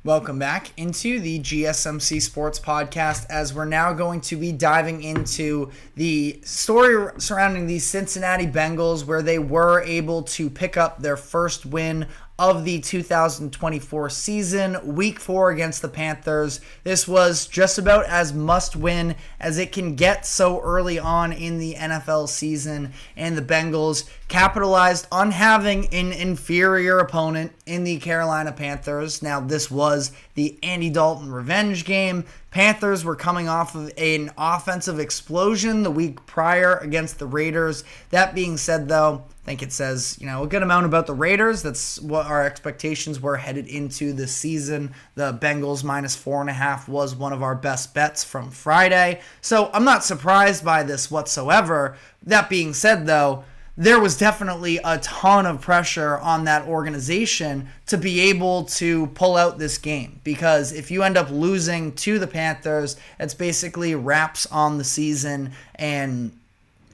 Welcome back into the GSMC Sports Podcast, as we're now going to be diving into the story surrounding the Cincinnati Bengals, where they were able to pick up their first win of the 2024 season, Week 4 against the Panthers. This was just about as must-win as it can get so early on in the NFL season, and the Bengals capitalized on having an inferior opponent in the Carolina Panthers. Now, this was the Andy Dalton revenge game. Panthers were coming off of an offensive explosion the week prior against the Raiders. That being said, though, I think it says, a good amount about the Raiders. That's what our expectations were headed into the season. The Bengals minus 4.5 was one of our best bets from Friday. So I'm not surprised by this whatsoever. That being said, though, there was definitely a ton of pressure on that organization to be able to pull out this game, because if you end up losing to the Panthers, it's basically wraps on the season, and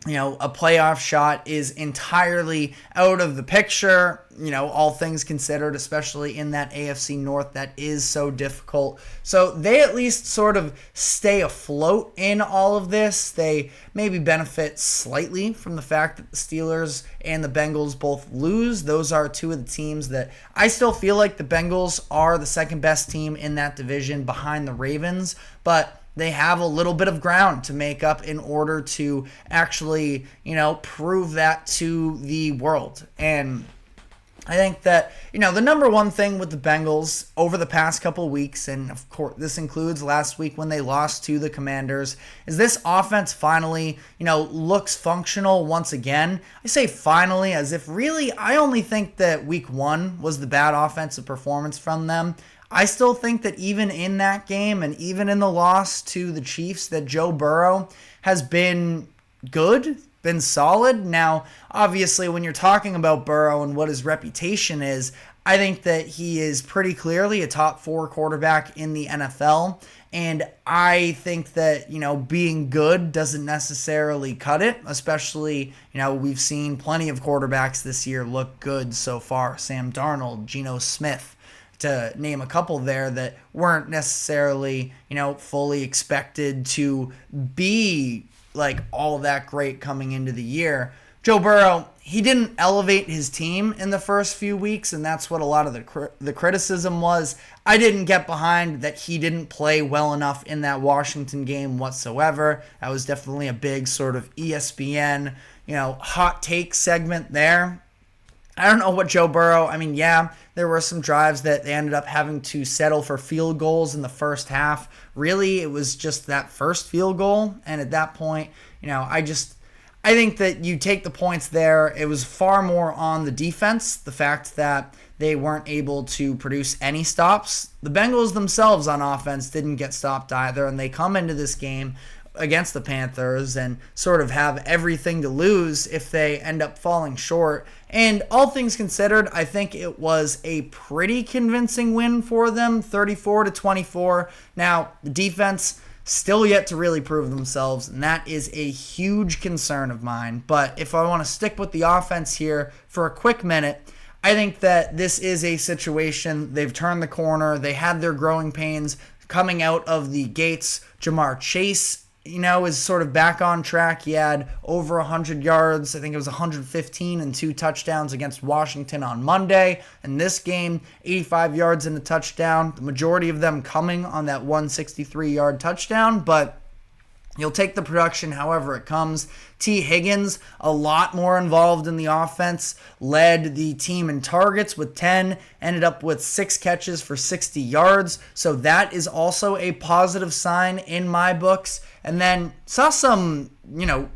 a playoff shot is entirely out of the picture, all things considered, especially in that AFC North that is so difficult. So they at least sort of stay afloat in all of this. They maybe benefit slightly from the fact that the Steelers and the Bengals both lose. Those are two of the teams that I still feel like the Bengals are the second best team in that division behind the Ravens, but they have a little bit of ground to make up in order to actually, prove that to the world. And I think that, the number one thing with the Bengals over the past couple of weeks, and of course this includes last week when they lost to the Commanders, is this offense finally, looks functional once again. I say finally as if really I only think that week 1 was the bad offensive performance from them. I still think that even in that game and even in the loss to the Chiefs, that Joe Burrow has been good, been solid. Now, obviously, when you're talking about Burrow and what his reputation is, I think that he is pretty clearly a top 4 quarterback in the NFL. And I think that, being good doesn't necessarily cut it, especially, we've seen plenty of quarterbacks this year look good so far. Sam Darnold, Geno Smith, to name a couple there that weren't necessarily, fully expected to be like all that great coming into the year. Joe Burrow, he didn't elevate his team in the first few weeks, and that's what a lot of the criticism was. I didn't get behind that he didn't play well enough in that Washington game whatsoever. That was definitely a big sort of ESPN, hot take segment there. I don't know what Joe Burrow, there were some drives that they ended up having to settle for field goals in the first half. Really, it was just that first field goal. And at that point, I think that you take the points there. It was far more on the defense, the fact that they weren't able to produce any stops. The Bengals themselves on offense didn't get stopped either, and they come into this game against the Panthers and sort of have everything to lose if they end up falling short. And all things considered, I think it was a pretty convincing win for them, 34-24. Now, the defense still yet to really prove themselves, and that is a huge concern of mine. But if I want to stick with the offense here for a quick minute, I think that this is a situation. They've turned the corner. They had their growing pains coming out of the gates. Jamar Chase, is sort of back on track. He had over 100 yards. I think it was 115 and 2 touchdowns against Washington on Monday. In this game, 85 yards and a touchdown. The majority of them coming on that 163-yard touchdown, but you'll take the production however it comes. T. Higgins, a lot more involved in the offense, led the team in targets with 10, ended up with 6 catches for 60 yards. So that is also a positive sign in my books. And then saw some,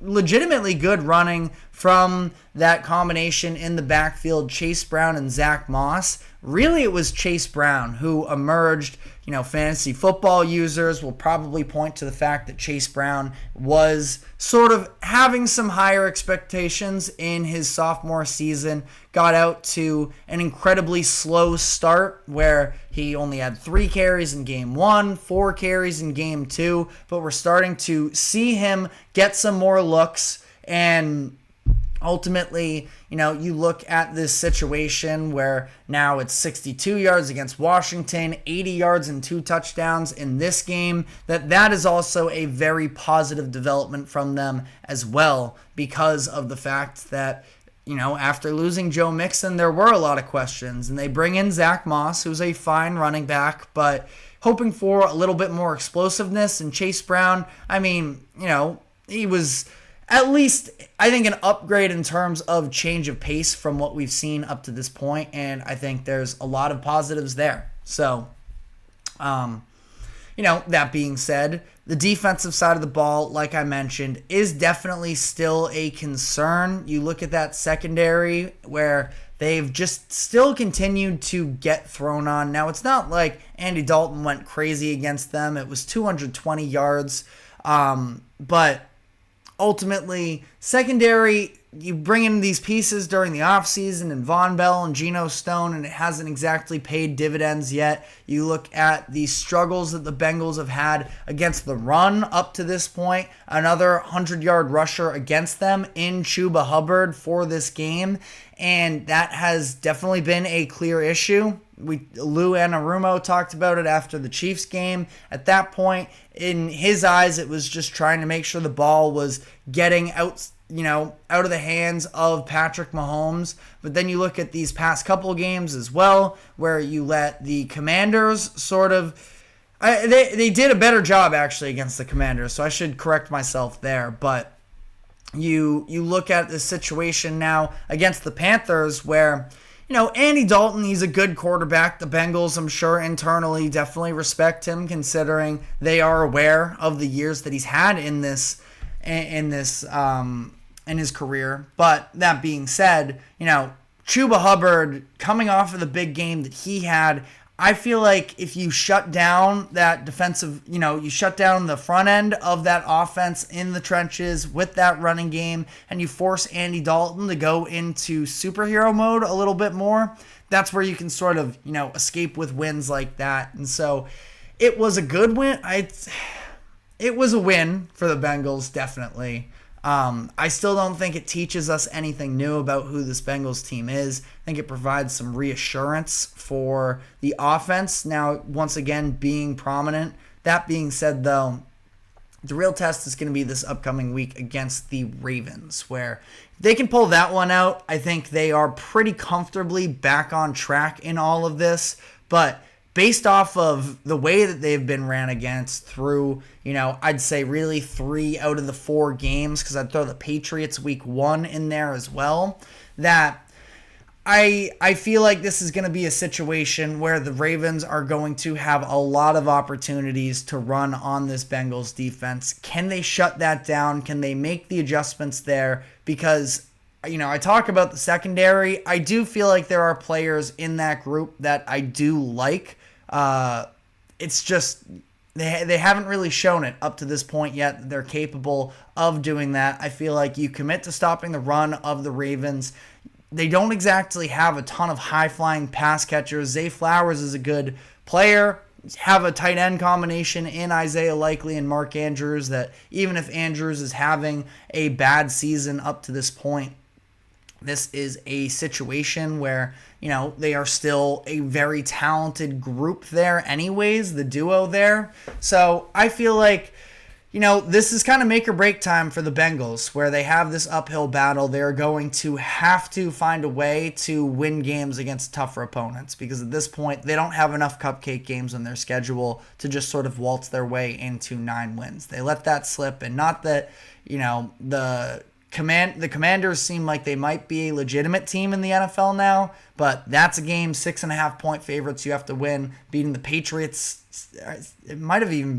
legitimately good running from that combination in the backfield, Chase Brown and Zach Moss. Really, it was Chase Brown who emerged. Fantasy football users will probably point to the fact that Chase Brown was sort of having some higher expectations in his sophomore season, got out to an incredibly slow start where he only had 3 carries in game 1, 4 carries in game 2, but we're starting to see him get some more looks, and Ultimately, you look at this situation where now it's 62 yards against Washington, 80 yards and 2 touchdowns in this game. That is also a very positive development from them as well, because of the fact that, after losing Joe Mixon, there were a lot of questions. And they bring in Zach Moss, who's a fine running back, but hoping for a little bit more explosiveness. And Chase Brown, he was at least, I think, an upgrade in terms of change of pace from what we've seen up to this point, and I think there's a lot of positives there. So, that being said, the defensive side of the ball, like I mentioned, is definitely still a concern. You look at that secondary where they've just still continued to get thrown on. Now, it's not like Andy Dalton went crazy against them. It was 220 yards, but ultimately, secondary, you bring in these pieces during the offseason and Von Bell and Geno Stone, and it hasn't exactly paid dividends yet. You look at the struggles that the Bengals have had against the run up to this point. Another 100-yard rusher against them in Chuba Hubbard for this game, and that has definitely been a clear issue. Lou Anarumo talked about it after the Chiefs game. At that point, in his eyes, it was just trying to make sure the ball was getting out of the hands of Patrick Mahomes. But then you look at these past couple of games as well, where you let the Commanders they did a better job actually against the Commanders, so I should correct myself there. But you look at the situation now against the Panthers where, Andy Dalton, he's a good quarterback. The Bengals, I'm sure, internally definitely respect him, considering they are aware of the years that he's had in his career. But that being said, Chuba Hubbard, coming off of the big game that he had, I feel like if you shut down that defensive, you shut down the front end of that offense in the trenches with that running game, and you force Andy Dalton to go into superhero mode a little bit more, that's where you can sort of, escape with wins like that. And so it was a good win. It was a win for the Bengals, definitely. I still don't think it teaches us anything new about who this Bengals team is. I think it provides some reassurance for the offense, now once again being prominent. That being said, though, the real test is going to be this upcoming week against the Ravens, where if they can pull that one out, I think they are pretty comfortably back on track in all of this. But based off of the way that they've been ran against through, I'd say really 3 out of the 4 games, because I'd throw the Patriots week 1 in there as well, that I feel like this is going to be a situation where the Ravens are going to have a lot of opportunities to run on this Bengals defense. Can they shut that down? Can they make the adjustments there? Because I talk about the secondary. I do feel like there are players in that group that I do like. It's just they haven't really shown it up to this point yet that they're capable of doing that. I feel like you commit to stopping the run of the Ravens. They don't exactly have a ton of high-flying pass catchers. Zay Flowers is a good player. Have a tight end combination in Isaiah Likely and Mark Andrews that even if Andrews is having a bad season up to this point, this is a situation where, they are still a very talented group there anyways, the duo there. So I feel like, this is kind of make or break time for the Bengals, where they have this uphill battle. They're going to have to find a way to win games against tougher opponents, because at this point, they don't have enough cupcake games on their schedule to just sort of waltz their way into 9 wins. They let that slip, and not that, the Commanders seem like they might be a legitimate team in the NFL now, but that's a game, 6.5 point favorites you have to win. Beating the Patriots, it might have been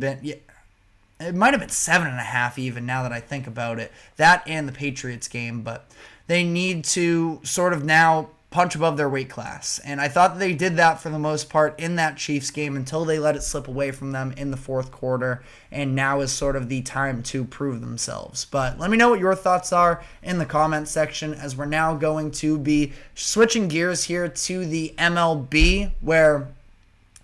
7.5 even, now that I think about it. That and the Patriots game, but they need to sort of now punch above their weight class. And I thought they did that for the most part in that Chiefs game until they let it slip away from them in the fourth quarter. And now is sort of the time to prove themselves. But let me know what your thoughts are in the comment section, as we're now going to be switching gears here to the MLB, where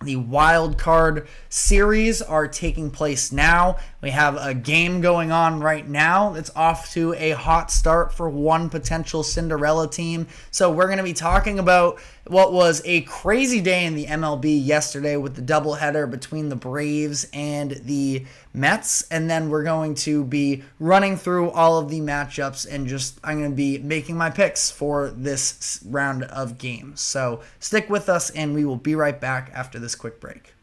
the wild card series are taking place now. We have a game going on right now that's off to a hot start for one potential Cinderella team. So we're going to be talking about what was a crazy day in the MLB yesterday with the doubleheader between the Braves and the Mets. And then we're going to be running through all of the matchups and I'm going to be making my picks for this round of games. So stick with us and we will be right back after this quick break.